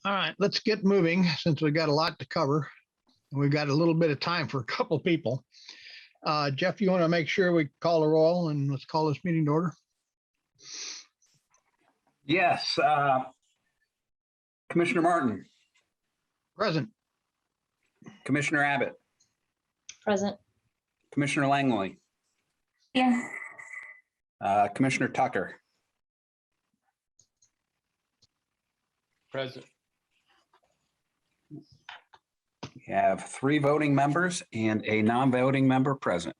All right, let's get moving since we've got a lot to cover. We've got a little bit of time for a couple people. Jeff, you want to make sure we call the roll and let's call this meeting to order? Yes. Commissioner Martin. Present. Commissioner Abbott. Present. Commissioner Langley. Yeah. Commissioner Tucker. Present. We have 3 voting members and a non-voting member present.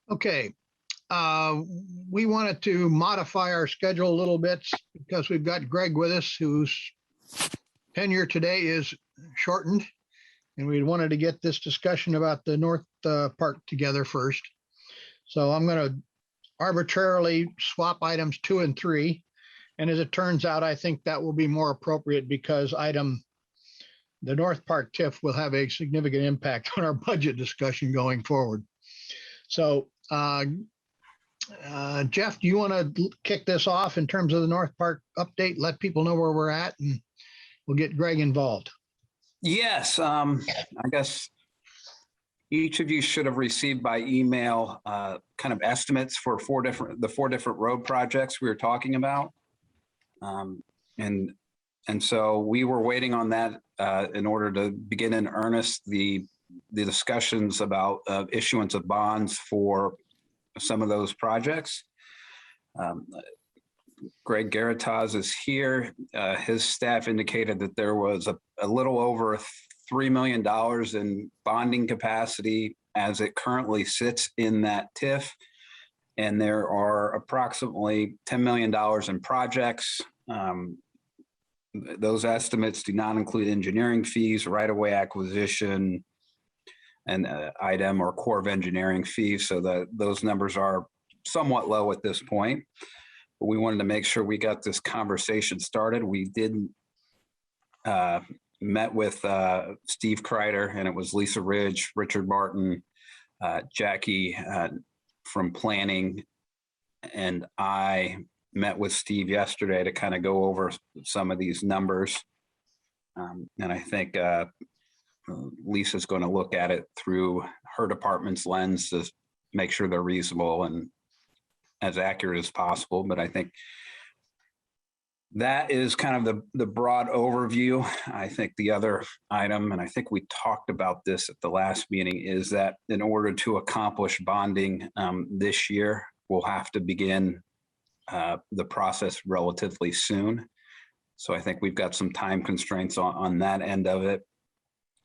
Okay. We wanted to modify our schedule a little bit because we've got Greg with us, whose tenure today is shortened. And we wanted to get this discussion about the North Park together first. So I'm going to arbitrarily swap items 2 and 3. And as it turns out, I think that will be more appropriate because the North Park TIF will have a significant impact on our budget discussion going forward. So Jeff, do you want to kick this off in terms of the North Park update? Let people know where we're at and we'll get Greg involved. Yes. I guess each of you should have received by email kind of estimates for the four different road projects we were talking about. And so we were waiting on that in order to begin in earnest the discussions about issuance of bonds for some of those projects. Greg Garataz is here. His staff indicated that there was a little over $3 million in bonding capacity as it currently sits in that TIF. And there are approximately $10 million in projects. Those estimates do not include engineering fees, right-of-way acquisition, and item or Corps of Engineering fees. So those numbers are somewhat low at this point. But we wanted to make sure we got this conversation started. We did met with Steve Kreider, and it was Lisa Ridge, Richard Martin, Jackie from planning, and I met with Steve yesterday to kind of go over some of these numbers. And I think Lisa's going to look at it through her department's lens to make sure they're reasonable and as accurate as possible. But I think that is kind of the broad overview. I think the other item, and I think we talked about this at the last meeting, is that in order to accomplish bonding this year, we'll have to begin the process relatively soon. So I think we've got some time constraints on that end of it.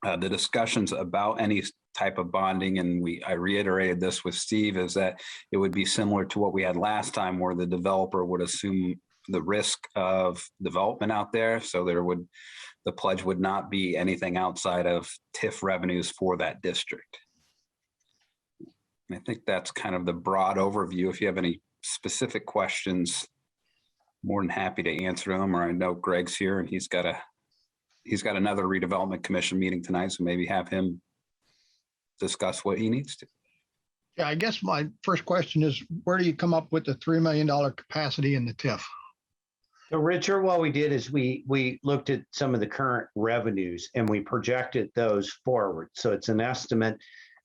The discussions about any type of bonding, and I reiterated this with Steve, is that it would be similar to what we had last time, where the developer would assume the risk of development out there. So the pledge would not be anything outside of TIF revenues for that district. And I think that's kind of the broad overview. If you have any specific questions, more than happy to answer them. Or I know Greg's here and he's got another redevelopment commission meeting tonight, so maybe have him discuss what he needs to. Yeah, I guess my first question is, where do you come up with the $3 million capacity in the TIF? So Richard, what we did is we looked at some of the current revenues and we projected those forward. So it's an estimate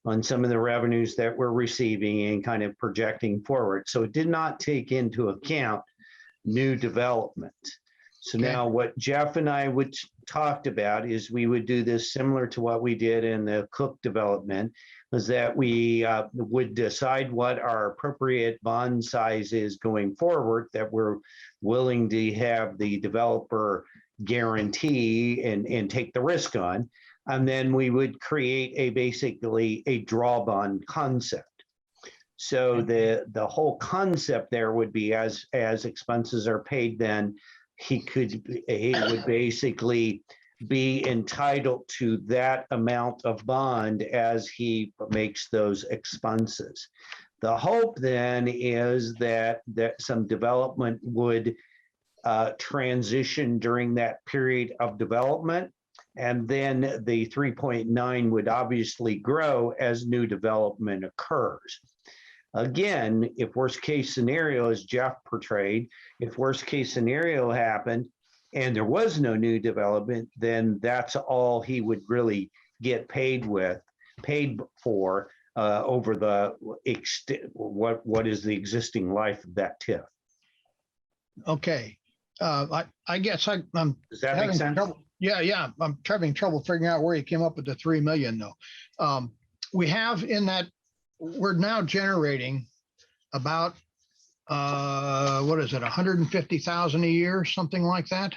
on some of the revenues that we're receiving and kind of projecting forward. So it did not take into account new development. So Okay. Now what Jeff and I talked about is we would do this similar to what we did in the Cook development, was that we would decide what our appropriate bond size is going forward, that we're willing to have the developer guarantee and take the risk on. And then we would create basically a draw bond concept. So the whole concept there would be as expenses are paid, then he would basically be entitled to that amount of bond as he makes those expenses. The hope then is that some development would transition during that period of development. And then the 3.9 would obviously grow as new development occurs. Again, if worst case scenario, as Jeff portrayed, if worst case scenario happened and there was no new development, then that's all he would really get paid for over the what is the existing life of that TIF. Okay. I guess I'm Does that make having sense? trouble. Yeah. I'm having trouble figuring out where you came up with the 3 million though. We have in that, we're now generating about, what is it, 150,000 a year, something like that?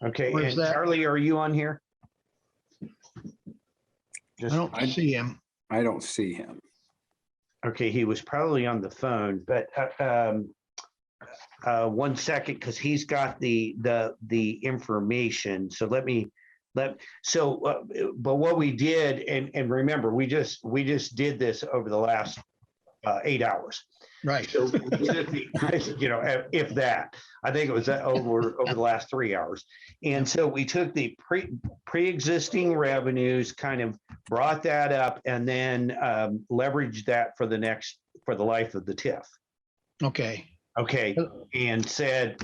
Okay, Where's and that? Charlie, are you on here? I Just, don't see him. I don't see him. okay, he was probably on the phone, but 1 second, because he's got the information. So but what we did, and remember, we just did this over the last 8 hours. Right. So we took if that, I think it was over the last 3 hours. And so we took the pre-existing revenues, kind of brought that up, and then leveraged that for the life of the TIF. Okay. Okay, and said,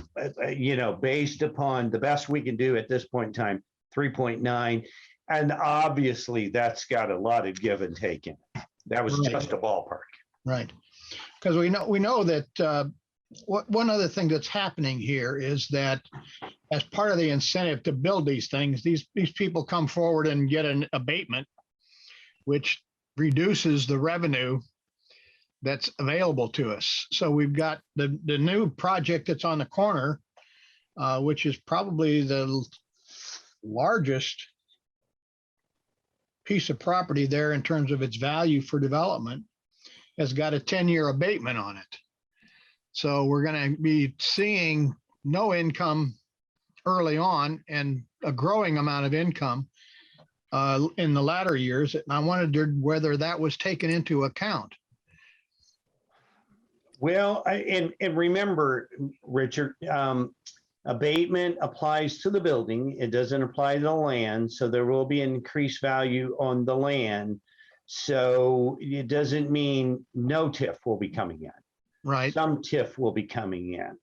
based upon the best we can do at this point in time, 3.9, and obviously that's got a lot of give and take in it. That was Right. just a ballpark. Right. Because we know that one other thing that's happening here is that as part of the incentive to build these things, these people come forward and get an abatement, which reduces the revenue that's available to us. So we've got the new project that's on the corner, which is probably the largest piece of property there in terms of its value for development, has got a 10-year abatement on it. So we're going to be seeing no income early on and a growing amount of income in the latter years. And I wondered whether that was taken into account. Well, and remember, Richard, abatement applies to the building. It doesn't apply to the land. So there will be an increased value on the land. So it doesn't mean no TIF will be coming in. Right. Some TIF will be coming in.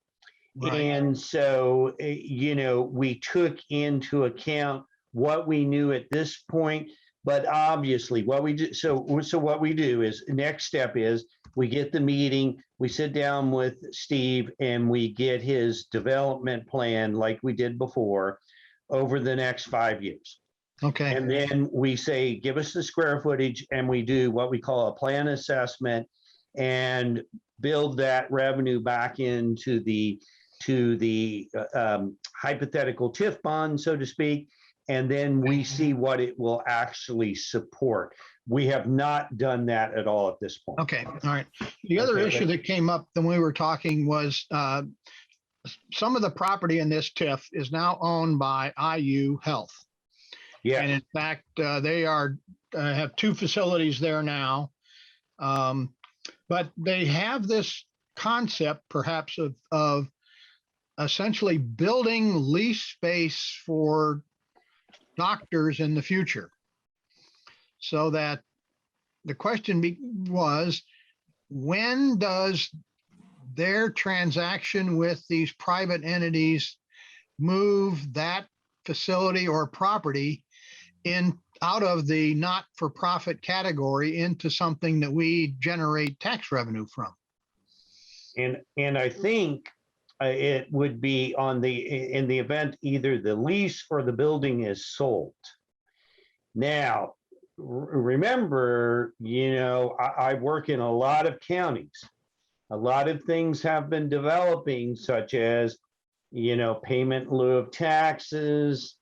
Right. And so, we took into account what we knew at this point, but obviously what we do. So what we do is, next step is we get the meeting, we sit down with Steve and we get his development plan like we did before over the next 5 years. Okay. And then we say, give us the square footage, and we do what we call a plan assessment and build that revenue back into the hypothetical TIF bond, so to speak. And then we see what it will actually support. We have not done that at all at this point. Okay. All right. The other Okay, issue that came up when we were talking was some of the property in this TIF is now owned by IU Health. Yeah. And in fact, they have 2 facilities there now. But they have this concept perhaps of essentially building lease space for doctors in the future. So that the question was, when does their transaction with these private entities move that facility or property out of the not-for-profit category into something that we generate tax revenue from? And I think it would be in the event either the lease or the building is sold. Now, remember, I work in a lot of counties. A lot of things have been developing, such as, payment in lieu of taxes,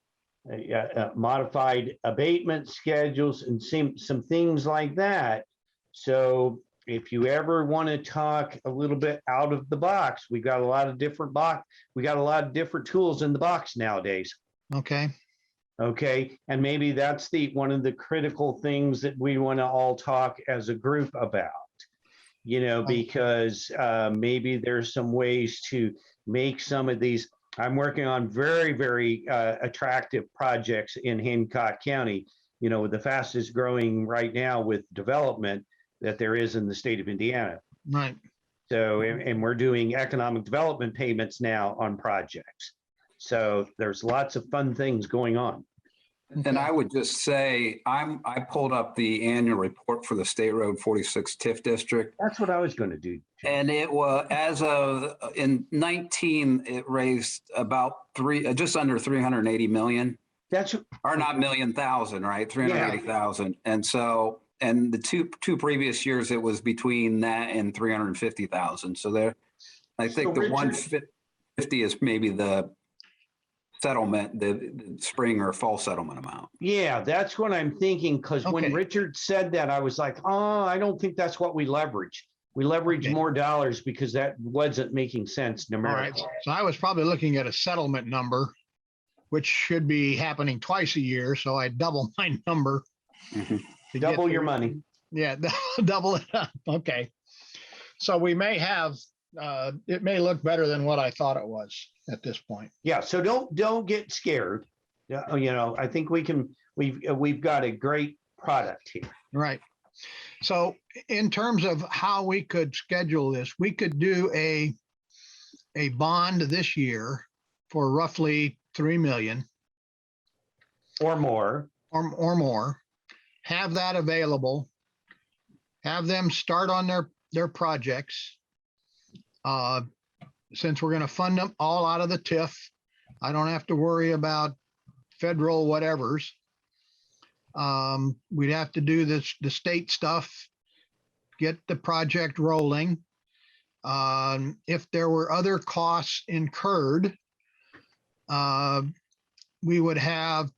modified abatement schedules, and some things like that. So if you ever want to talk a little bit out of the box, we got a lot of different tools in the box nowadays. Okay. Okay. And maybe that's one of the critical things that we want to all talk as a group about, because maybe there's some ways to make some of these. I'm working on very, very attractive projects in Hancock County, the fastest growing right now with development. that there is in the state of Indiana. Right. So, and we're doing economic development payments now on projects. So there's lots of fun things going on. And I would just say, I pulled up the annual report for the State Road 46 TIF district. That's what I was going to do. And it was, as of in 19, it raised about just under 380 million, That's or not million thousand, right? 380,000. And so, and the two previous years, it was between that and 350,000. So there, I think So the Richard- 150 is maybe the settlement, the spring or fall settlement amount. Yeah, that's what I'm thinking. Because when Okay. Richard said that, I was like, oh, I don't think that's what we leverage. We leverage Okay. more dollars because that wasn't making sense All right. numerically. So I was probably looking at a settlement number, which should be happening twice a year. So I double my number. Mhm. to get Double the- your money. Yeah, double it up. Okay. So we may have, it may look better than what I thought it was at this point. Yeah, so don't get scared. I think we've got a great product here. Right. So in terms of how we could schedule this, we could do a bond this year for roughly 3 million Or more. or more, have that available, have them start on their projects. Since we're going to fund them all out of the TIF, I don't have to worry about federal whatevers. We'd have to do the state stuff, get the project rolling. If there were other costs incurred, we would have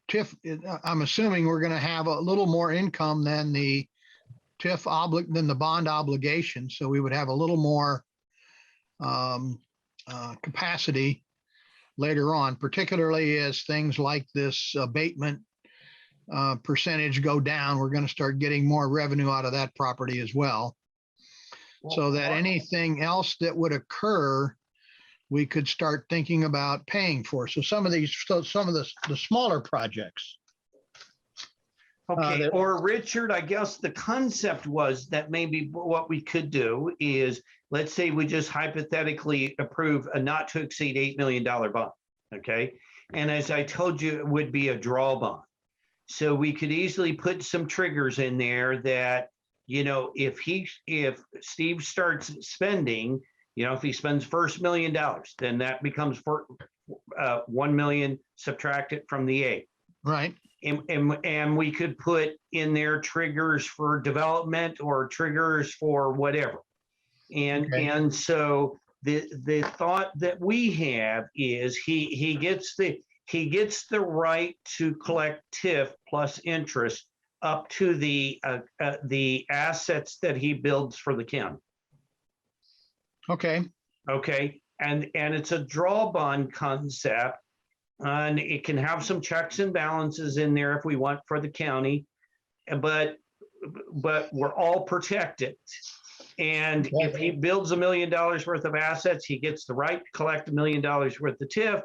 TIF. I'm assuming we're going to have a little more income than the TIF than the bond obligation. So we would have a little more capacity later on, particularly as things like this abatement percentage go down. We're going to start getting more revenue out of that property as well. So that anything else that would occur, we could start thinking about paying for. So some of the smaller projects. Okay, there- or Richard, I guess the concept was that maybe what we could do is, let's say we just hypothetically approve a not to exceed $8 million bond, okay? And as I told you, it would be a draw bond. So we could easily put some triggers in there that, if Steve starts spending, if he spends first $1 million, then that becomes 1 million subtracted from the 8. Right. And we could put in there triggers for development or triggers for whatever. Okay. And so the thought that we have is he gets the right to collect TIF plus interest up to the assets that he builds for the county. Okay. Okay, and it's a draw bond concept. And it can have some checks and balances in there if we want for the county, but we're all protected. And if he builds $1 million worth of assets, he gets the right to collect $1 million worth of TIF,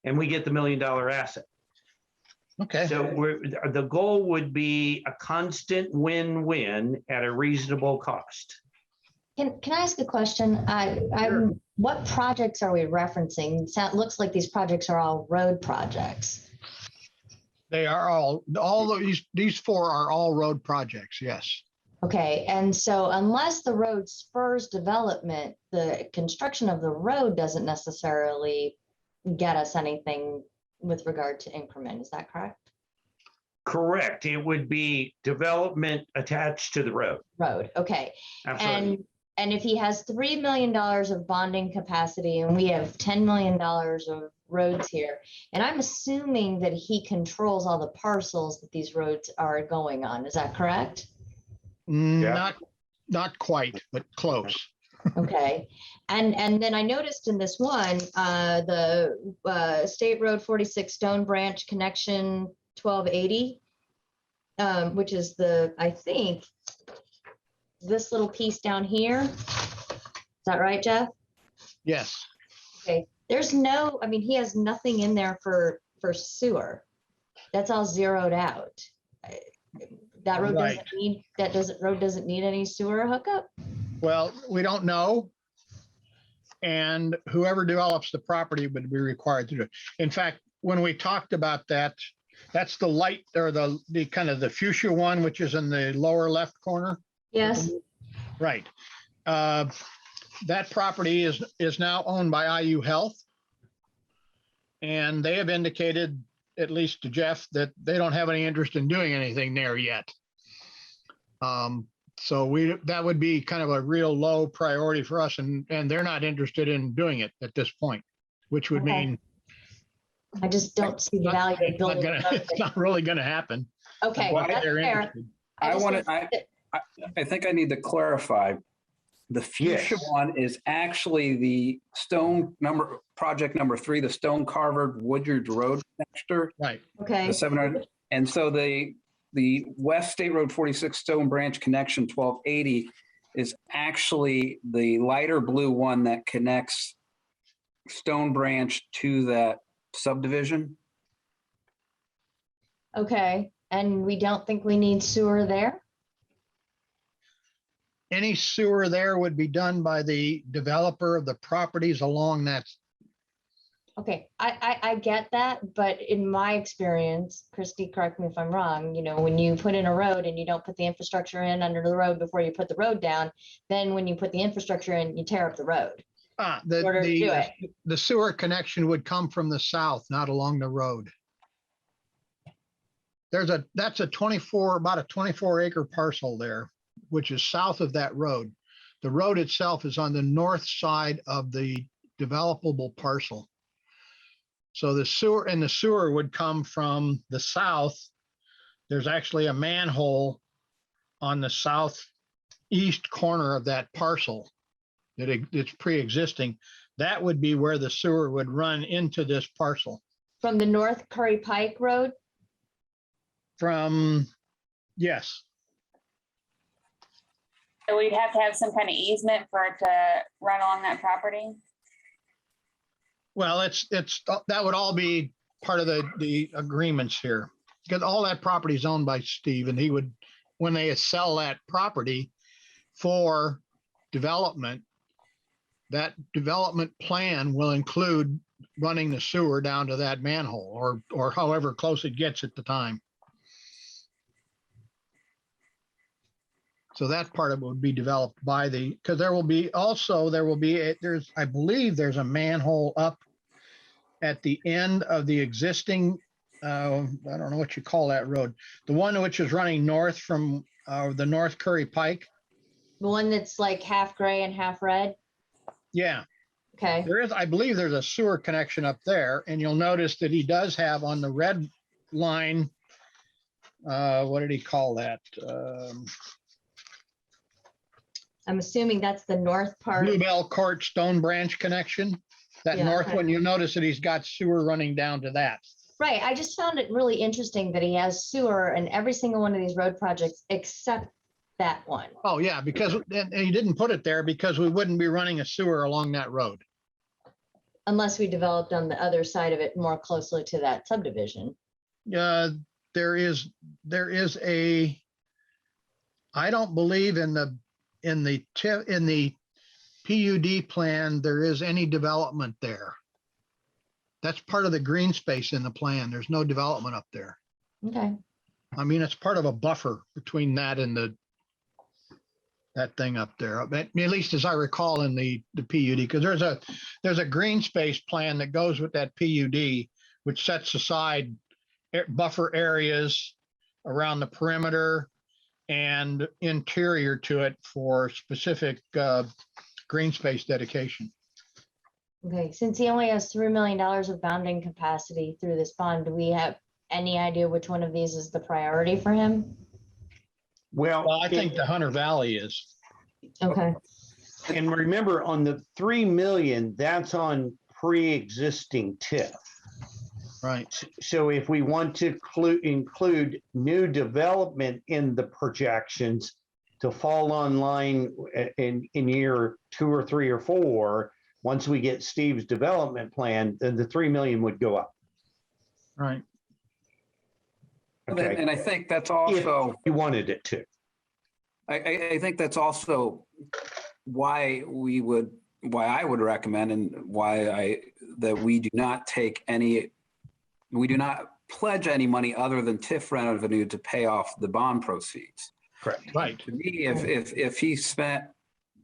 and we get the $1 million asset. Okay. So the goal would be a constant win-win at a reasonable cost. Can I ask a question? Sure. What projects are we referencing? Looks like these projects are all road projects. They are all these 4 are all road projects. Yes. Okay, and so unless the road spurs development, the construction of the road doesn't necessarily get us anything with regard to increment. Is that correct? Correct. It would be development attached to the road. Road, okay. Absolutely. And if he has $3 million of bonding capacity and we have $10 million of roads here, and I'm assuming that he controls all the parcels that these roads are going on, is that correct? Yeah. Not quite, but close. Okay, and then I noticed in this one, the State Road 46 Stone Branch Connection 1280, which is I think, this little piece down here. Is that right, Jeff? Yes. Okay, he has nothing in there for sewer. That's all zeroed out. That road Right. road doesn't need any sewer hookup? Well, we don't know. And whoever develops the property would be required to do it. In fact, when we talked about that, that's the light or the kind of the fuchsia one, which is in the lower left corner. Yes, Right. That property is now owned by IU Health. And they have indicated, at least to Jeff, that they don't have any interest in doing anything there yet. So that would be kind of a real low priority for us, and they're not interested in doing it at this point, which would Okay. mean I just don't see the value of it's not building. gonna, a road. it's not really gonna happen. Okay, Well, that's They're fair. interested. I just want don't- to, I think I need to clarify. The fuchsia Yes. one is actually the project number 3, the stone carvered Woodyard Road connector, Right. Okay, the 700. And so the West State Road 46 Stone Branch connection 1280 is actually the lighter blue one that connects Stone Branch to that subdivision. okay. And we don't think we need sewer there? Any sewer there would be done by the developer of the properties along that. Okay, I get that, but in my experience, Christy, correct me if I'm wrong, when you put in a road and you don't put the infrastructure in under the road before you put the road down, then when you put the infrastructure in, you tear up the road. In order to do it. The sewer connection would come from the south, not along the road. That's about a 24 acre parcel there, which is south of that road. The road itself is on the north side of the developable parcel. So the sewer would come from the south. There's actually a manhole on the southeast corner of that parcel it's pre-existing. That would be where the sewer would run into this parcel. From the North Curry Pike Road? Yes. So we'd have to have some kind of easement for it to run along that property? Well, that would all be part of the agreements here, because all that property is owned by Steve, and he would, when they sell that property for development, that development plan will include running the sewer down to that manhole or however close it gets at the time. So that part of it would be developed because I believe there's a manhole up at the end of the existing, I don't know what you call that road, the one which is running north from the North Curry Pike. The one that's like half gray and half red? Yeah, Okay, I believe there's a sewer connection up there, and you'll notice that he does have on the red line, what did he call that? I'm assuming that's the north part. Bluebell Court Stone Branch connection. That Yeah, north okay. one, you'll notice that he's got sewer running down to that. Right, I just found it really interesting that he has sewer in every single one of these road projects except that one. Oh, yeah, because and he didn't put it there because we wouldn't be running a sewer along that road. Unless we developed on the other side of it more closely to that subdivision. There is I don't believe in the PUD plan, there is any development there. That's part of the green space in the plan. There's no development up there. Okay, I mean, it's part of a buffer between that and that thing up there, at least as I recall in the PUD, because there's a green space plan that goes with that PUD, which sets aside buffer areas around the perimeter and interior to it for specific green space dedication. okay, since he only has $3 million of bonding capacity through this bond, do we have any idea which one of these is the priority for him? Well, I think the Hunter Valley is. Okay, And remember, on the 3 million, that's on pre-existing TIF. Right. So if we want to include new development in the projections to fall online in year 2 or 3 or 4, once we get Steve's development plan, then the 3 million would go up. Right. Okay, And I think that's also, you wanted it to. I think that's also why I would recommend and that we do not pledge any money other than TIF revenue to pay off the bond proceeds. Correct. Right. To me, if he spent,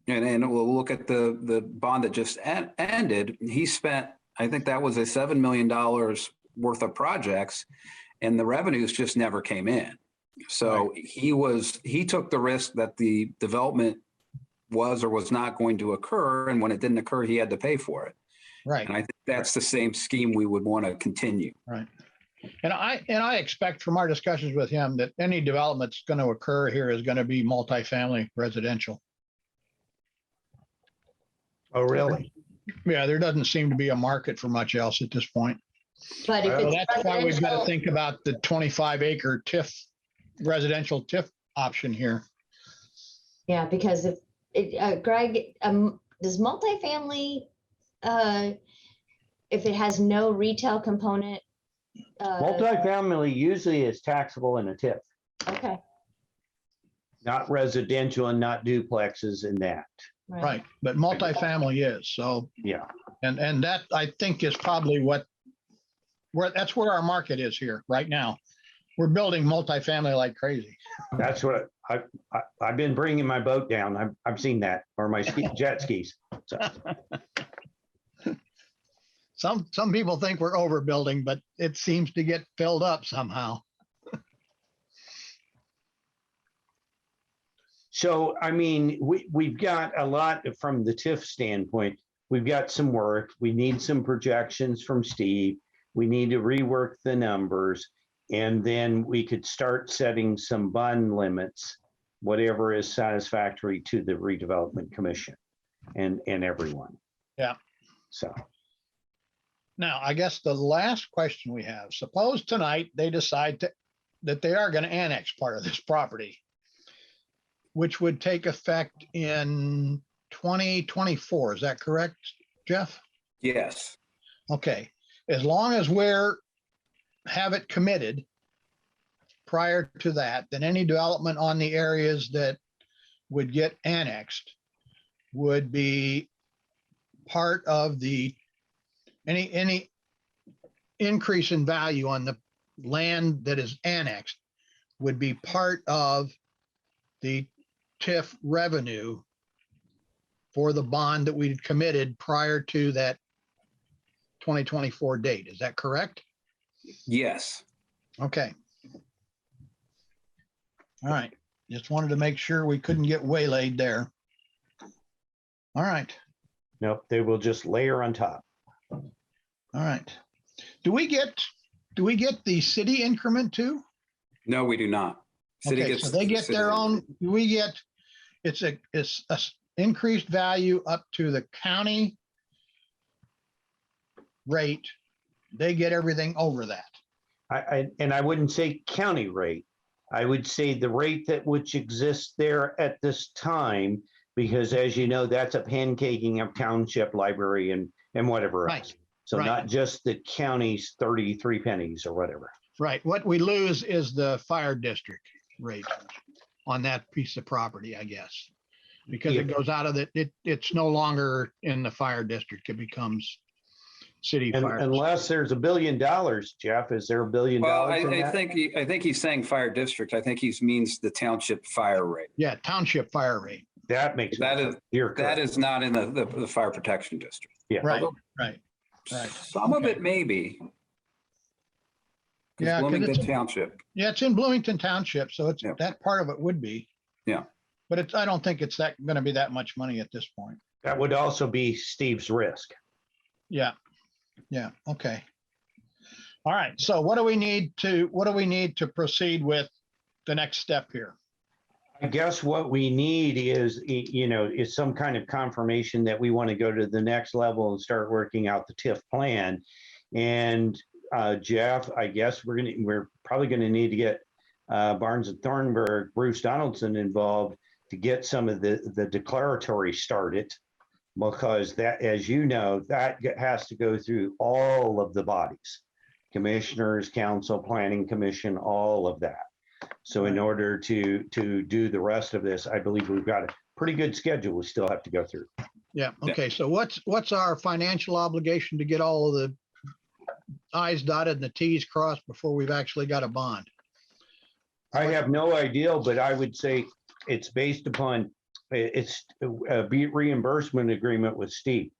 and we'll look at the bond that just ended, he spent, I think that was a $7 million worth of projects, and the revenues just never came in. So he took the risk that the development was or was not going to occur, and when it didn't occur, he had to pay for it. Right. And I think that's the same scheme we would want to continue. Right. And I expect from our discussions with him that any development that's going to occur here is going to be multifamily residential. Oh, really? Yeah, there doesn't seem to be a market for much else at this point. But if Well, So it's that's why we've got to residential, think about the 25-acre TIF, residential TIF option here. yeah, because if Greg, does multifamily, if it has no retail component, Multifamily usually is taxable in a TIF, okay, not residential and not duplexes and that. Right. But multifamily is. So, Yeah. and that I think is probably that's where our market is here right now. We're building multifamily like crazy. That's what I've been bringing my boat down. I've seen that, or my jet skis. So, Some people think we're overbuilding, but it seems to get filled up somehow. so I mean, we've got a lot from the TIF standpoint. We've got some work. We need some projections from Steve. We need to rework the numbers, and then we could start setting some bond limits, whatever is satisfactory to the redevelopment commission and everyone. Yeah. So. Now, I guess the last question we have, suppose tonight they decide that they are going to annex part of this property, which would take effect in 2024. Is that correct, Jeff? Yes. Okay. As long as have it committed prior to that, then any development on the areas that would get annexed would be part of any increase in value on the land that is annexed would be part of the TIF revenue for the bond that we committed prior to that 2024 date. Is that correct? Yes. Okay. All right. Just wanted to make sure we couldn't get waylaid there. All right. Nope, they will just layer on top. All right. Do we get the city increment too? No, we do not. City Okay, gets so they get their own, it's a increased value up to the county rate. They get everything over that. I wouldn't say county rate. I would say the rate which exists there at this time, because as you know, that's a pancaking of township, library, and whatever else. Right. So Right. not just the county's 33 pennies or whatever. Right. What we lose is the fire district rate on that piece of property, I guess. Because it goes out of it's no longer in the fire district. It becomes city And fire. unless there's $1 billion, Jeff, is there $1 billion Well, in I that? think he's saying fire district. I think he means the township fire rate. Yeah, township fire rate. That makes That sense. is- You're That correct. is not in the fire protection district. Yeah. Right, Although right. Right. Some of Okay. it may be. 'Cause Yeah, 'cause Bloomington it's- Township. Yeah, it's in Bloomington Township, so it's Yep. that part of it would be. Yeah. But I don't think it's going to be that much money at this point. That would also be Steve's risk. Yeah. Yeah. Okay. All right. So what do we need to proceed with the next step here? I guess what we need is, is some kind of confirmation that we want to go to the next level and start working out the TIF plan. And Jeff, I guess we're probably going to need to get Barnes and Thornburg, Bruce Donaldson involved to get some of the declaratory started, because that, as you know, that has to go through all of the bodies. commissioners, council, planning commission, all of that. So in order to do the rest of this, I believe we've got a pretty good schedule we still have to go through. Yeah, okay, so what's our financial obligation to get all of the i's dotted and the t's crossed before we've actually got a bond? I have no idea, but I would say it's based upon, it's a reimbursement agreement with Steve.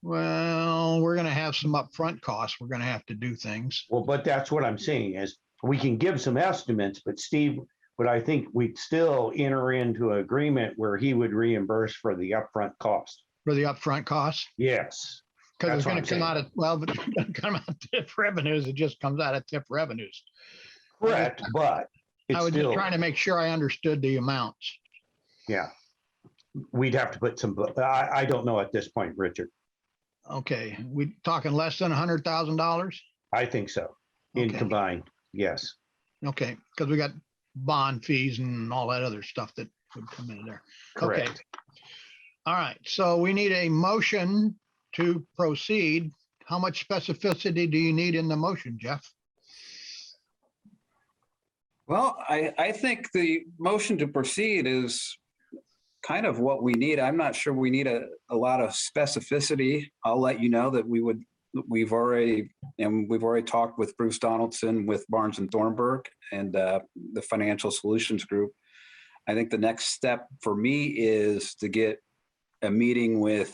Well, we're gonna have some upfront costs. We're gonna have to do things. Well, but that's what I'm saying is we can give some estimates, but Steve, but I think we'd still enter into an agreement where he would reimburse for the upfront cost. For the upfront costs, Yes. because it's That's what gonna I'm come saying. out of, well, but it's gonna come out of TIF revenues. It just comes out of TIF revenues. Correct, but I it's was just still, trying to make sure I understood the amounts. yeah. We'd have to put some, I don't know at this point, Richard. Okay, we talking less than $100,000? I think so. In Okay. combined, yes. Okay, because we got bond fees and all that other stuff that would come in there. Okay. Correct. All right, so we need a motion to proceed. How much specificity do you need in the motion, Jeff? Well, I think the motion to proceed is kind of what we need. I'm not sure we need a lot of specificity. I'll let you know that we've already talked with Bruce Donaldson with Barnes and Thornburg and the Financial Solutions Group. I think the next step for me is to get a meeting with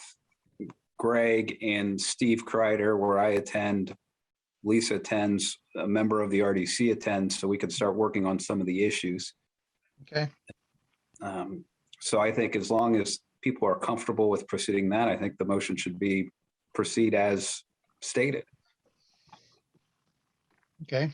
Greg and Steve Kreider where I attend, Lisa attends, a member of the RDC attends, so we can start working on some of the issues. Okay, So I think as long as people are comfortable with proceeding that, I think the motion should be proceed as stated. okay.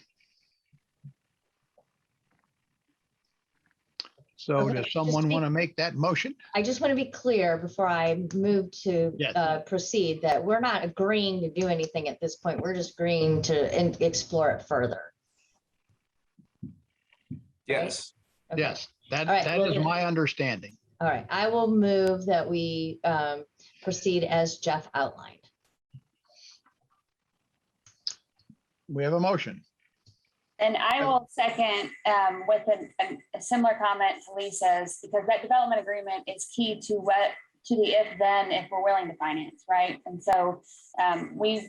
So Okay, does just someone be- want to make that motion? I just want to be clear before I move to Yes. proceed that we're not agreeing to do anything at this point. We're just agreeing to explore it further. Yes. Okay. Yes, that All right, that well is then- my understanding. All right, I will move that we proceed as Jeff outlined. We have a motion. And I will second with a similar comment to Lisa's, because that development agreement is key to the if we're willing to finance, right? And so we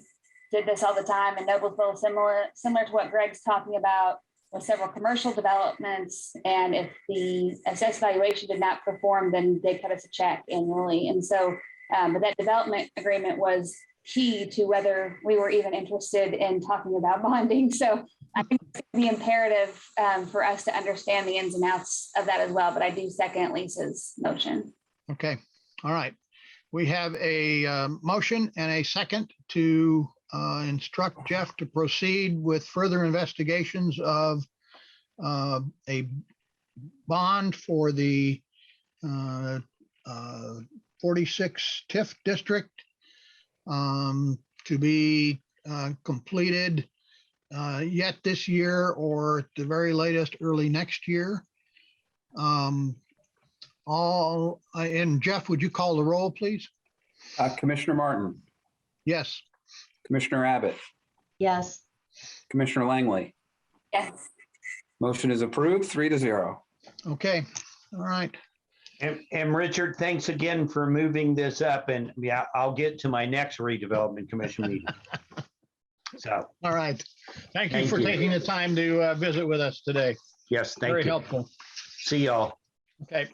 did this all the time in Noblesville, similar to what Greg's talking about with several commercial developments. And if the assessed valuation did not perform, then they cut us a check annually. And so, but that development agreement was key to whether we were even interested in talking about bonding. So I think it's the imperative for us to understand the ins and outs of that as well. But I do second Lisa's motion. Okay, all right. We have a motion and a second to instruct Jeff to proceed with further investigations of a bond for the 46 TIF district to be completed yet this year or at the very latest early next year. And Jeff, would you call the roll, please? Commissioner Martin, Yes. Commissioner Abbott, Yes. Commissioner Langley. Yes. Motion is approved, 3-0. Okay. All right. And Richard, thanks again for moving this up, and yeah, I'll get to my next redevelopment commission meeting. So, All right. Thank you Thank for you. taking the time to visit with us today. yes, thank Very you. helpful. See y'all. Okay.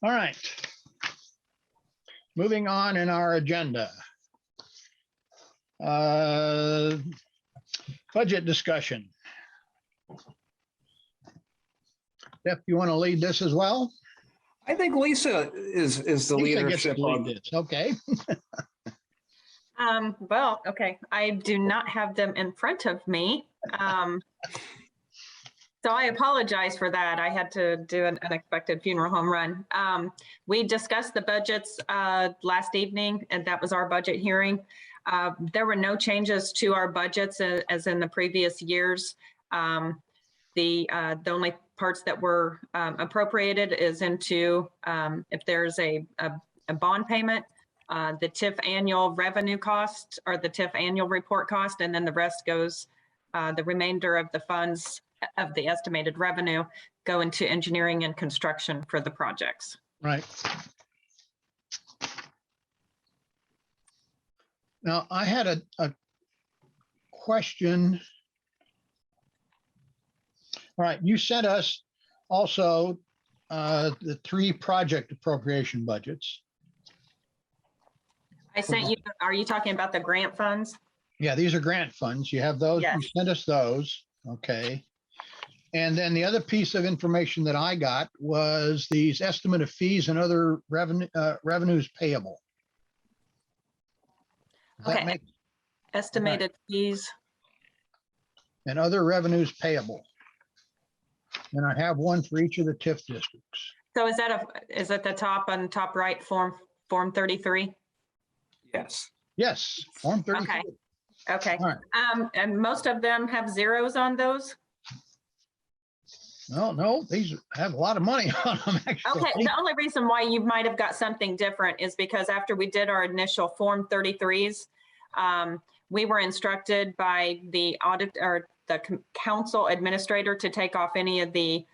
All right. Moving on in our agenda. Budget discussion. Jeff, you want to lead this as well? I think Lisa is the Lisa gets to leadership lead on this. Okay. Well, okay, I do not have them in front of me. So I apologize for that. I had to do an unexpected funeral home run. We discussed the budgets last evening, and that was our budget hearing. There were no changes to our budgets as in the previous years. The only parts that were appropriated is into if there's a bond payment the TIF annual revenue cost or the TIF annual report cost, and then the rest goes, the remainder of the funds of the estimated revenue go into engineering and construction for the projects. Right. Now, I had a question. All right, you sent us also the 3 project appropriation budgets. I sent you, are you talking about the grant funds? Yeah, these are grant funds. You have those. You Yes. sent us those. Okay. And then the other piece of information that I got was these estimate of fees and other revenues payable. Does that Okay. make- Estimated fees. And other revenues payable. And I have one for each of the TIF districts. So is that the top on top right, form 33? Yes. Yes, Form 33. Okay. All right. And most of them have zeros on those? No, these have a lot of money on them, actually. Okay, the only reason why you might have got something different is because after we did our initial Form 33s, we were instructed by the audit or the council administrator to take off any of the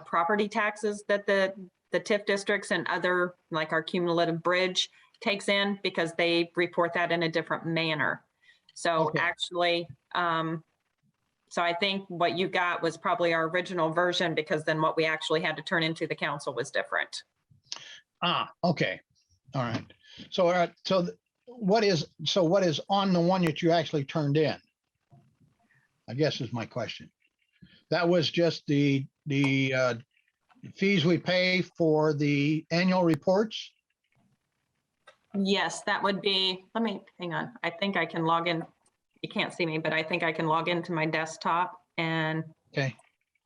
property taxes that the TIF districts and other, like our cumulative bridge takes in, because they report that in a different manner. So Okay. actually, so I think what you got was probably our original version, because then what we actually had to turn into the council was different. Okay. All right. So what is on the one that you actually turned in? I guess is my question. That was just the fees we pay for the annual reports? Yes, that would be, let me, hang on. I think I can log in. You can't see me, but I think I can log into my desktop and Okay.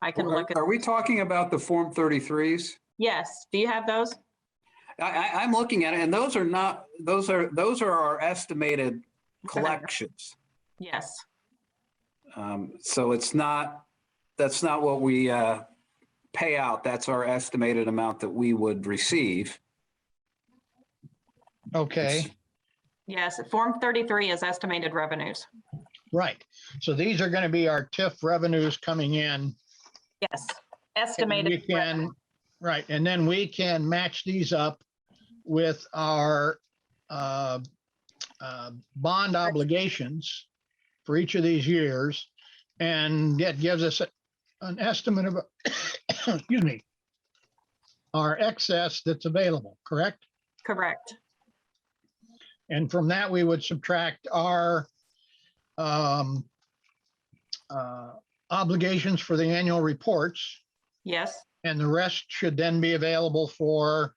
I can look at, Are we talking about the Form 33s? yes. Do you have those? I'm looking at it, and those are not, those are our estimated collections. Yes. So that's not what we pay out. That's our estimated amount that we would receive. Okay. Yes, Form 33 is estimated revenues. Right. So these are going to be our TIF revenues coming in. Yes, And estimated. we can, right, and then we can match these up with our bond obligations for each of these years, and that gives us an estimate of, excuse me, our excess that's available, correct? Correct. And from that, we would subtract our obligations for the annual reports, Yes. and the rest should then be available for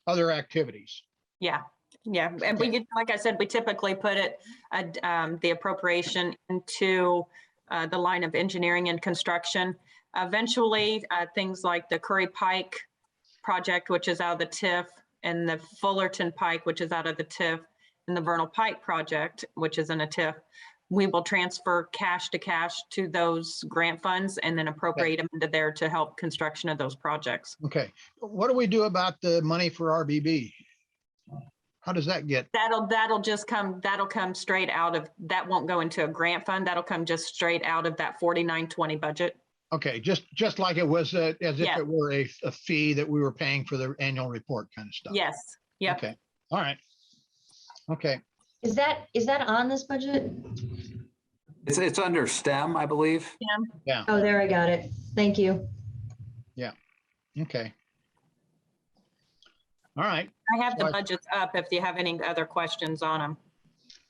other activities. Yeah. Yeah. And we, like I said, we typically put it, the appropriation into the line of engineering and construction. Eventually, things like the Curry Pike project, which is out of the TIF, and the Fullerton Pike, which is out of the TIF, and the Vernal Pike project, which is in a TIF, we will transfer cash to those grant funds and then appropriate them into there to help construction of those projects. Okay, what do we do about the money for RBB? How does that get? That'll come straight out of, that won't go into a grant fund. That'll come just straight out of that 4920 budget. Okay, just like it was, as if Yeah. it were a fee that we were paying for the annual report kind of stuff. Yes. Yep. Okay, all right. Okay, Is that on this budget? It's under STEM, I believe. Oh, there, I got it. Thank you. okay. All right. I have the Right. budgets up if you have any other questions on them.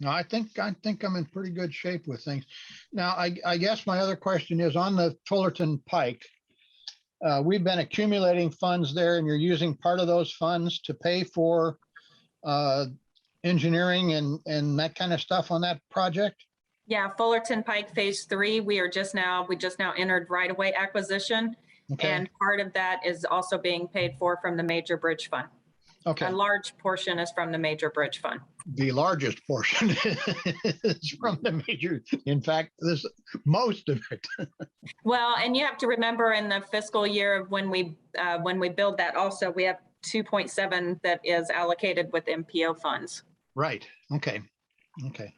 No, I think I'm in pretty good shape with things. Now, I guess my other question is on the Fullerton Pike. We've been accumulating funds there, and you're using part of those funds to pay for engineering and that kind of stuff on that project? Yeah, Fullerton Pike Phase 3, we just now entered right-of-way acquisition. Okay, And part of that is also being paid for from the Major Bridge Fund. okay. A large portion is from the Major Bridge Fund. The largest portion is from the major, in fact, most of it. Well, and you have to remember in the fiscal year of when we build that also, we have 2.7 that is allocated with MPO funds. Right, okay, okay.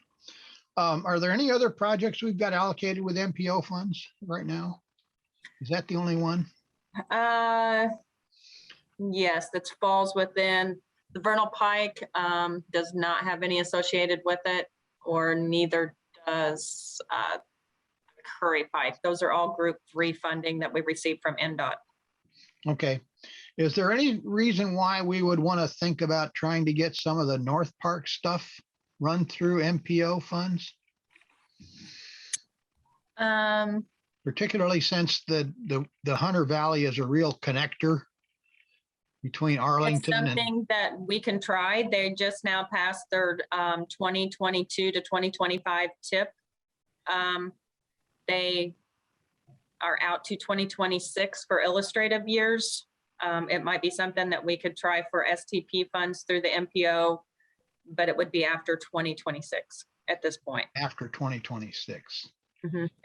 Are there any other projects we've got allocated with MPO funds right now? Is that the only one? Yes, that falls within the Vernal Pike, does not have any associated with it, or neither does Curry Pike. Those are all Group 3 funding that we received from NDOT. Okay. Is there any reason why we would want to think about trying to get some of the North Park stuff run through MPO funds? Particularly since the Hunter Valley is a real connector between It's Arlington and, something that we can try. They just now passed their 2022 to 2025 tip. They are out to 2026 for illustrative years. It might be something that we could try for STP funds through the MPO, but it would be after 2026 at this point. after 2026.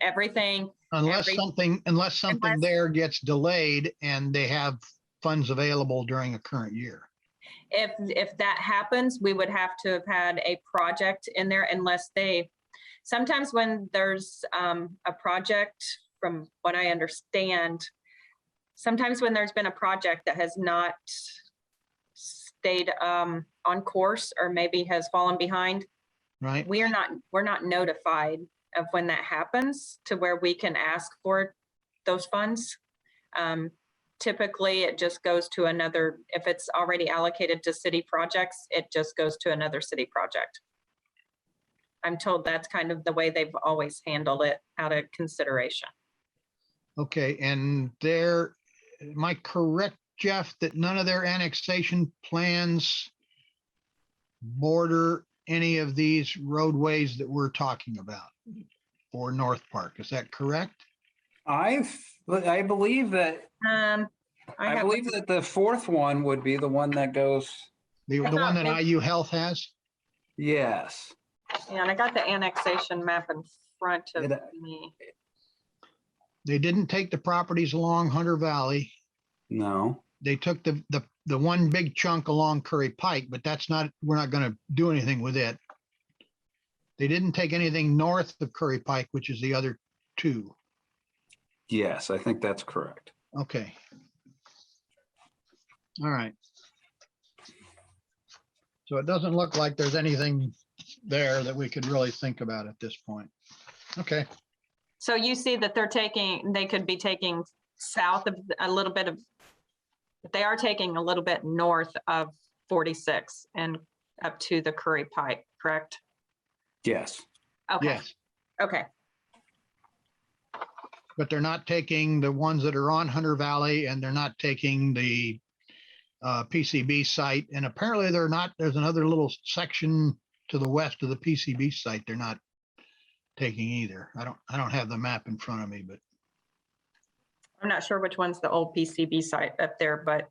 Everything, Unless something unless- there gets delayed and they have funds available during a current year. if that happens, we would have to have had a project in there unless sometimes when there's a project, from what I understand, sometimes when there's been a project that has not stayed on course or maybe has fallen behind, Right? we're not notified of when that happens to where we can ask for those funds. Typically, it just goes to another, if it's already allocated to city projects, it just goes to another city project. I'm told that's kind of the way they've always handled it out of consideration. Okay, and am I correct, Jeff, that none of their annexation plans border any of these roadways that we're talking about for North Park? Is that correct? I believe that, I I believe that the fourth one would be the one that goes, The I one thought that maybe- IU Health has? yes. Yeah, and I got the annexation map in front of It- me. They didn't take the properties along Hunter Valley. No, They took the one big chunk along Curry Pike, but we're not going to do anything with it. They didn't take anything north of Curry Pike, which is the other two. yes, I think that's correct. Okay. All right. So it doesn't look like there's anything there that we could really think about at this point. Okay, So you see that they could be taking south of a little bit of, they are taking a little bit north of 46 and up to the Curry Pike, correct? Yes, Okay, yes, okay, but they're not taking the ones that are on Hunter Valley, and they're not taking the PCB site. And apparently there's another little section to the west of the PCB site they're not taking either. I don't have the map in front of me, but I'm not sure which one's the old PCB site up there, but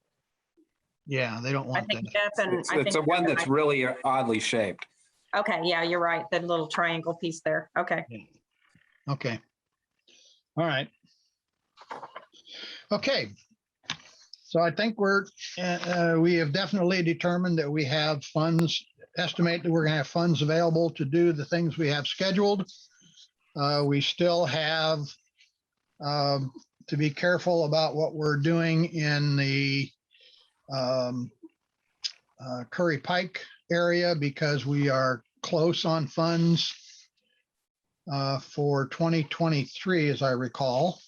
yeah, they don't I want think that. Jeff and it's I think a one Jeff and that's really oddly shaped. okay, yeah, you're right, that little triangle piece there, okay. Okay. All right. Okay. So I think we have definitely determined that we have funds, estimate that we're going to have funds available to do the things we have scheduled. We still have to be careful about what we're doing in the Curry Pike area because we are close on funds for 2023, as I recall.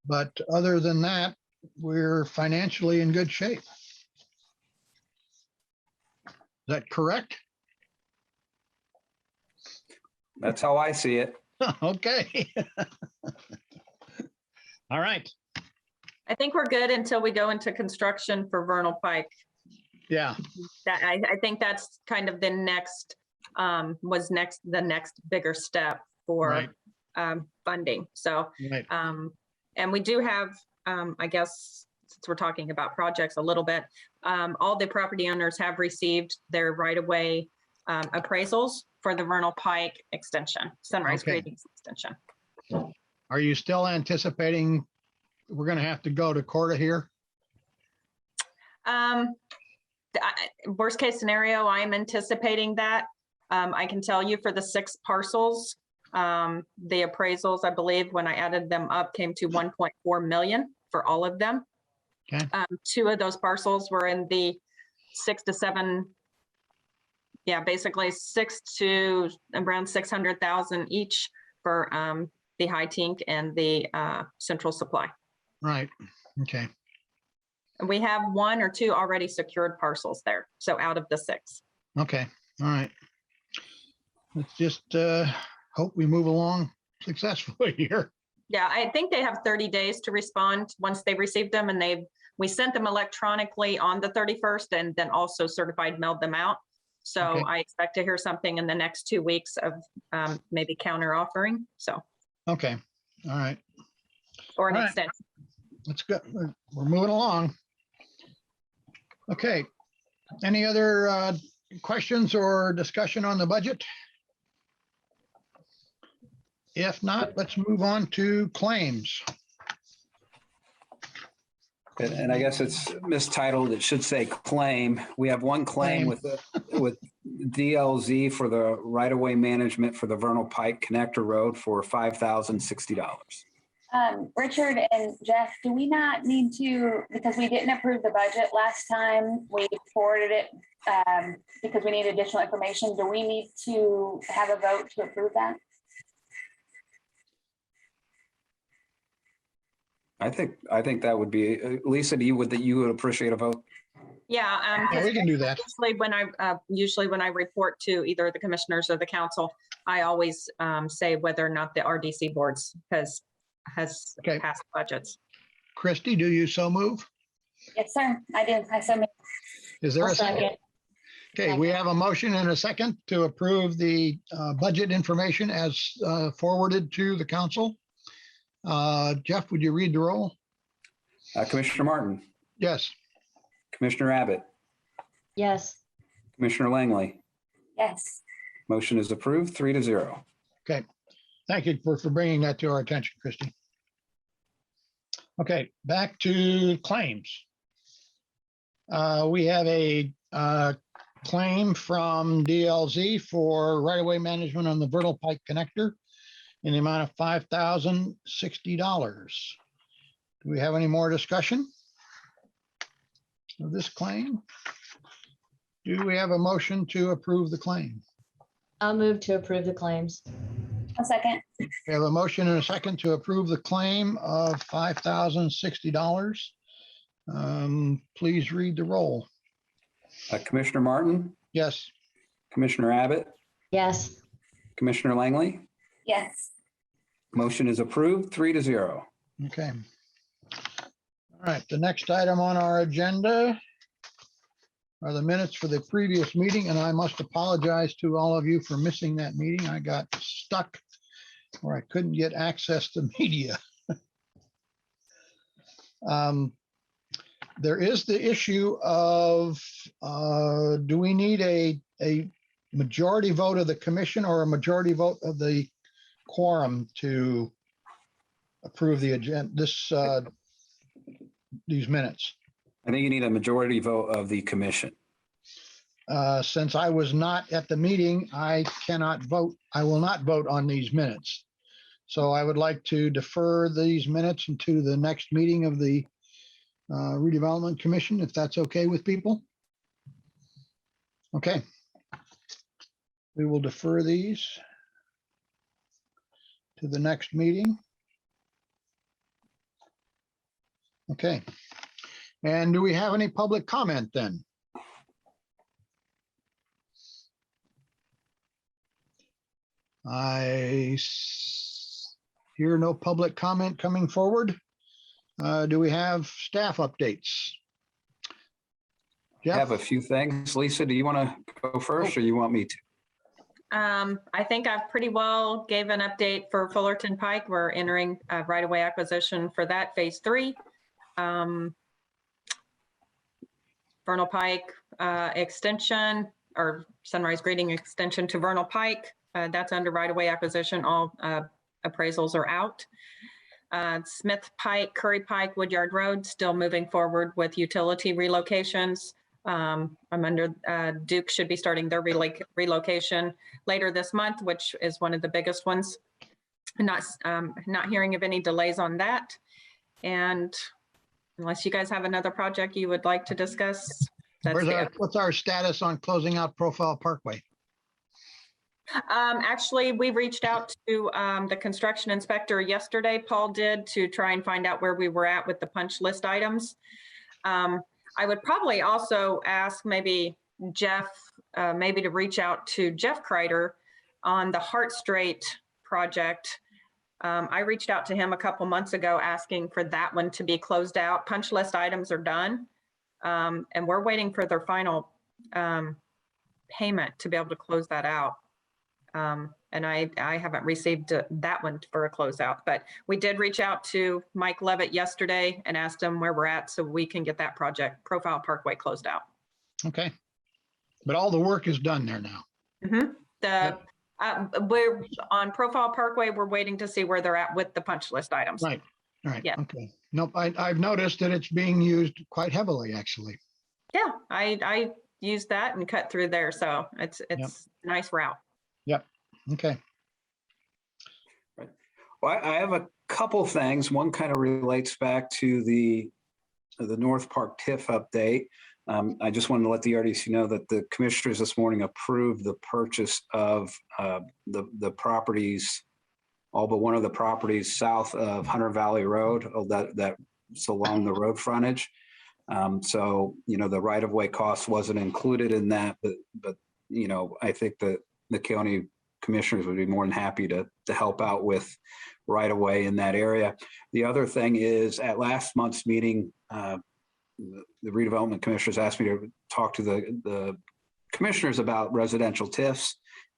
But other than that, we're financially in good shape. Is that correct? That's how I see it. Okay. All right. I think we're good until we go into construction for Vernal Pike. Yeah. That I think that's kind of the next bigger step for Right. funding. So, Right. and we do have, I guess, since we're talking about projects a little bit, all the property owners have received their right-of-way appraisals for the Vernal Pike extension, Sunrise Okay. Greetings extension. Are you still anticipating we're going to have to go to Corda here? Worst case scenario, I am anticipating that. I can tell you for the 6 parcels, the appraisals, I believe, when I added them up, came to 1.4 million for all of them. Okay. 2 of those parcels were in the 6 to 7, basically 6 to around 600,000 each for the High Tink and the Central Supply. Right. Okay. And we have 1 or 2 already secured parcels there. So out of the 6. Okay. All right. Let's just hope we move along successfully here. Yeah, I think they have 30 days to respond once they received them, and we sent them electronically on the 31st and then also certified mailed them out. So Okay. I expect to hear something in the next 2 weeks of maybe counter offering. So, Okay. All right. or an All right. extension. Let's go. We're moving along. Okay. Any other questions or discussion on the budget? If not, let's move on to claims. And I guess it's mistitled. It should say claim. We have one claim with DLZ for the right-of-way management for the Vernal Pike Connector Road for $5,060. Richard and Jeff, do we not need to, because we didn't approve the budget last time, we forwarded it because we need additional information. Do we need to have a vote to approve that? I think that would be, Lisa, you would appreciate a vote? Yeah. Yeah, we can do that. Usually when I report to either the commissioners or the council, I always say whether or not the RDC boards has Okay. passed budgets. Christie, do you so move? Yes, sir. I do. I so moved. Is there I'll a second? second. Okay, we have a motion and a second to approve the budget information as forwarded to the council. Jeff, would you read the roll? Commissioner Martin, Yes. Commissioner Abbott, Yes. Commissioner Langley. Yes. Motion is approved, 3-0. Okay. Thank you for bringing that to our attention, Christie. Okay, back to claims. We have a claim from DLZ for right-of-way management on the Vernal Pike Connector in the amount of $5,060. Do we have any more discussion of this claim? Do we have a motion to approve the claim? I'll move to approve the claims. A second. We have a motion and a second to approve the claim of $5,060. Please read the roll. Commissioner Martin, Yes. Commissioner Abbott, Yes. Commissioner Langley. Yes. Motion is approved, 3-0. Okay. All right, the next item on our agenda are the minutes for the previous meeting, and I must apologize to all of you for missing that meeting. I got stuck where I couldn't get access to media. There is the issue of, do we need a majority vote of the commission or a majority vote of the quorum to approve the agenda, these minutes? I think you need a majority vote of the commission. Since I was not at the meeting, I cannot vote. I will not vote on these minutes. So I would like to defer these minutes into the next meeting of the Redevelopment Commission, if that's okay with people. Okay. We will defer these to the next meeting. Okay. And do we have any public comment then? I hear no public comment coming forward. Do we have staff updates? I have a Jeff? few things. Lisa, do you want to go first or you want me to? I think I've pretty well gave an update for Fullerton Pike. We're entering right-of-way acquisition for that phase 3. Vernal Pike extension or Sunrise Grading extension to Vernal Pike. That's under right-of-way acquisition. All appraisals are out. Smith Pike, Curry Pike, Woodyard Road, still moving forward with utility relocations. I'm under, Duke should be starting their relocation later this month, which is one of the biggest ones. Not hearing of any delays on that. And unless you guys have another project you would like to discuss, What's our status on closing out Profile Parkway? Actually, we reached out to the construction inspector yesterday, Paul did, to try and find out where we were at with the punch list items. I would probably also ask maybe Jeff, maybe to reach out to Jeff Kreider on the Hart Strait project. I reached out to him a couple months ago asking for that one to be closed out. Punch list items are done. And we're waiting for their final payment to be able to close that out. And I haven't received that one for a closeout, but we did reach out to Mike Levitt yesterday and asked him where we're at so we can get that project, Profile Parkway, closed out. Okay. But all the work is done there now. We're on Profile Parkway. We're waiting to see where they're at with the punch list items. Right. Right. Yeah. Okay. Nope. I've noticed that it's being used quite heavily, actually. Yeah, I used that and cut through there. So it's a nice route. Yep. Okay. Well, I have a couple things. One kind of relates back to the North Park TIF update. I just wanted to let the RDC know that the commissioners this morning approved the purchase of the properties, all but one of the properties south of Hunter Valley Road, that's along the road frontage. So, the right-of-way cost wasn't included in that, but I think that the county commissioners would be more than happy to help out with right-of-way in that area. The other thing is, at last month's meeting, the redevelopment commissioners asked me to talk to the commissioners about residential TIFs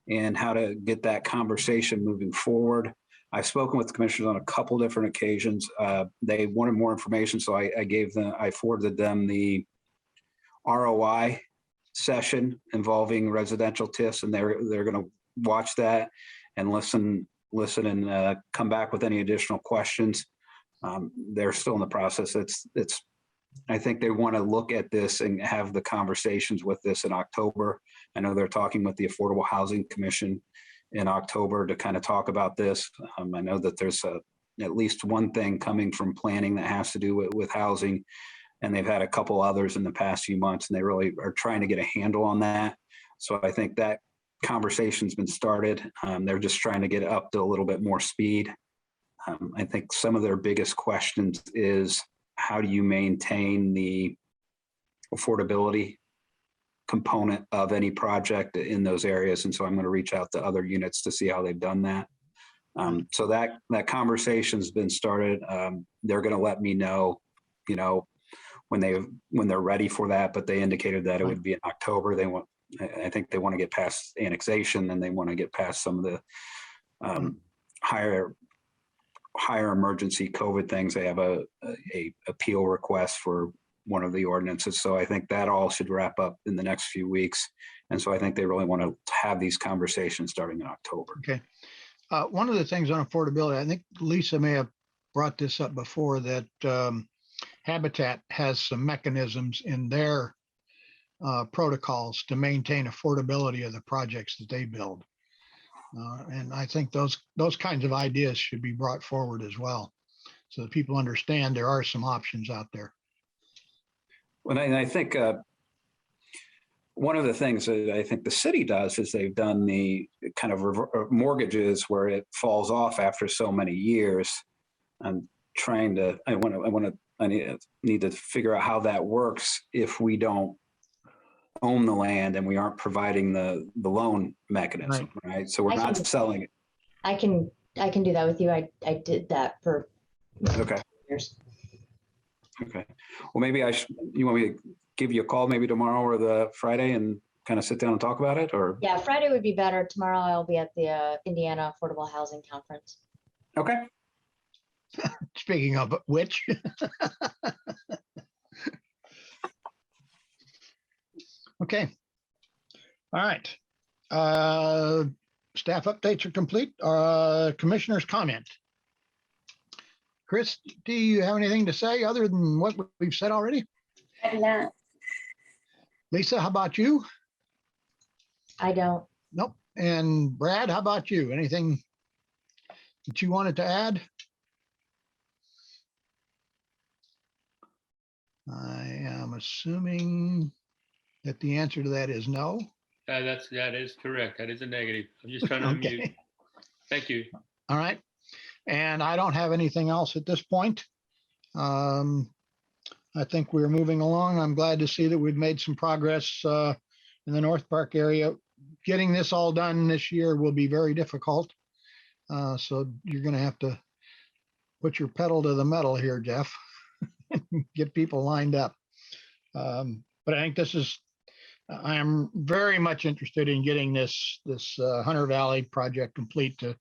and how to get that conversation moving forward. I've spoken with the commissioners on a couple different occasions. They wanted more information, so I forwarded them the ROI session involving residential TIFs, and they're going to watch that and listen and come back with any additional questions. They're still in the process. I think they want to look at this and have the conversations with this in October. I know they're talking with the Affordable Housing Commission in October to kind of talk about this. I know that there's at least one thing coming from planning that has to do with housing, and they've had a couple others in the past few months, and they really are trying to get a handle on that. So I think that conversation's been started. They're just trying to get up to a little bit more speed. I think some of their biggest questions is, how do you maintain the affordability component of any project in those areas? And so I'm going to reach out to other units to see how they've done that. So that conversation's been started. They're going to let me know, when they're ready for that, but they indicated that it would be in October. I think they want to get past annexation, and they want to get past some of the higher emergency COVID things. They have a appeal request for one of the ordinances. So I think that all should wrap up in the next few weeks. And so I think they really want to have these conversations starting in October. Okay. One of the things on affordability, I think Lisa may have brought this up before, that Habitat has some mechanisms in their protocols to maintain affordability of the projects that they build. And I think those kinds of ideas should be brought forward as well, so that people understand there are some options out there. Well, and I think one of the things that I think the city does is they've done the kind of mortgages where it falls off after so many years. I need to figure out how that works if we don't own the land and we aren't providing the loan mechanism, right? So we're not selling it. I can do that with you. I did that for years. Okay. Well, maybe you want me to give you a call maybe tomorrow or the Friday and kind of sit down and talk about it, or? Yeah, Friday would be better. Tomorrow I'll be at the Indiana Affordable Housing Conference. Okay. Speaking of which, okay. All right. Staff updates are complete. Commissioner's comment. Chris, do you have anything to say other than what we've said already? I do not. Lisa, how about you? I don't. Nope. And Brad, how about you? Anything that you wanted to add? I am assuming that the answer to that is no. That is correct. That is a negative. I'm just trying to unmute. Okay. Thank you. All right. And I don't have anything else at this point. I think we're moving along. I'm glad to see that we've made some progress in the North Park area. Getting this all done this year will be very difficult. So you're going to have to put your pedal to the metal here, Jeff. Get people lined up. But I think I am very much interested in getting this Hunter Valley project complete to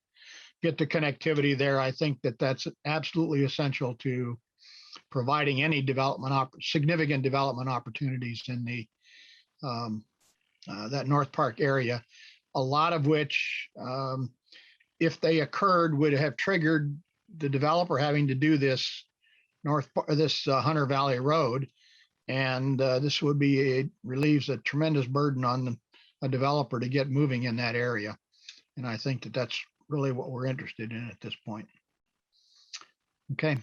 get the connectivity there. I think that that's absolutely essential to providing any significant development opportunities in that North Park area, a lot of which, if they occurred, would have triggered the developer having to do this Hunter Valley Road. And this relieves a tremendous burden on a developer to get moving in that area. And I think that that's really what we're interested in at this point. Okay.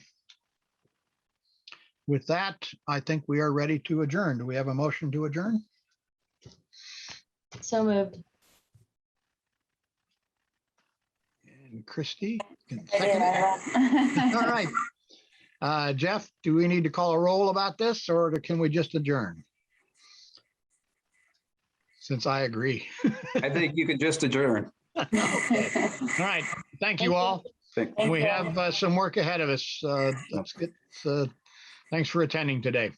With that, I think we are ready to adjourn. Do we have a motion to adjourn? So moved. And Christie? can I second it? do. All right. Jeff, do we need to call a roll about this or can we just adjourn? Since I agree. I think you could just adjourn. Okay. All right. Thank you all. Thank- Thank We you. have some work ahead of us. Let's get, thanks for attending today.